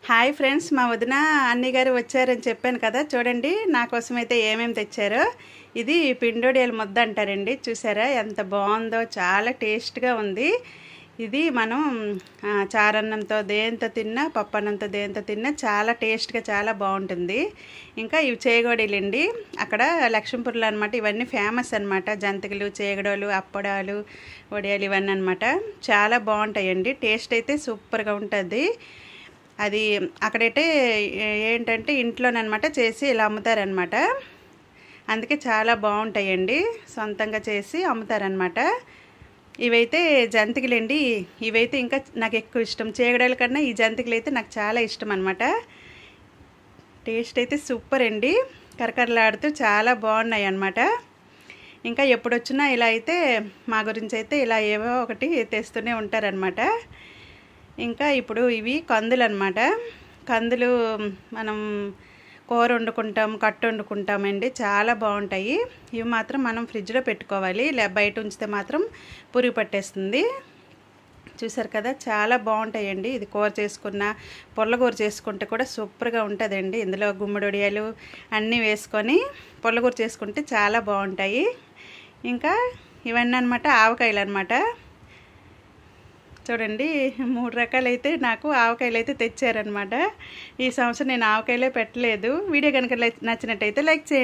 Hi friends, మా వదిన అన్ని గారు వచ్చారని చెప్పాను కదా. చూడండి నా కోసం అయితే ఏమేమి తెచ్చారో. ఇది పిండోడియాల ముద్ద అంటారండి. చూసారా ఎంత బాగుందో, చాలా టేస్ట్గా ఉంది. ఇది మనం చారన్నంతో దేంతో తిన్నా, పప్పన్నంతో దేంతో తిన్నా చాలా టేస్ట్గా చాలా బాగుంటుంది. ఇంకా ఇవి చేగోడీలండి. అక్కడ లక్ష్మీపురంలో అనమాట. ఇవన్నీ ఫేమస్ అనమాట. జంతికలు, చేగడోలు, అప్పడాలు, వడియాలు ఇవన్నీ అనమాట. చాలా బాగుంటాయండి. టేస్ట్ అయితే సూపర్గా ఉంటుంది. అది అక్కడైతే ఏంటంటే ఇంట్లోనమాట చేసి ఇలా అమ్ముతారనమాట. అందుకే చాలా బాగుంటాయండి. సొంతంగా చేసి అమ్ముతారనమాట. ఇవైతే జంతికలండి. ఇవైతే ఇంకా నాకు ఎక్కువ ఇష్టం. చేగడాల కన్నా ఈ జంతికలు అయితే నాకు చాలా ఇష్టం అనమాట. టేస్ట్ అయితే సూపర్ అండి. కరకరలాడుతూ చాలా బాగున్నాయి అన్నమాట. ఇంకా ఎప్పుడు వచ్చినా ఇలా అయితే మా గురించి అయితే ఇలా ఏవో ఒకటి తెస్తూనే ఉంటారనమాట. ఇంకా ఇప్పుడు ఇవి కందులు అనమాట. కందులు మనం కూర వండుకుంటాం, కట్టు వండుకుంటామండి. చాలా బాగుంటాయి. ఇవి మాత్రం మనం ఫ్రిడ్జ్లో పెట్టుకోవాలి. బయట ఉంచితే మాత్రం పురుగు పట్టేస్తుంది. చూసారు కదా, చాలా బాగుంటాయండి. ఇది కూర చేసుకున్న, పొల్లకూర చేసుకుంటే కూడా సూపర్గా ఉంటుందండి. ఇందులో గుమ్మడొడియాలు అన్నీ వేసుకొని పొల్లకూర చేసుకుంటే చాలా బాగుంటాయి. ఇంకా ఇవన్నీ అనమాట ఆవకాయలు అనమాట. చూడండి 3 రకాలైతే నాకు ఆవకాయలు అయితే తెచ్చారనమాట. ఈ సంవత్సరం నేను ఆవకాయలే పెట్టలేదు. వీడియో కనుక నచ్చినట్టయితే లైక్ చేయండి.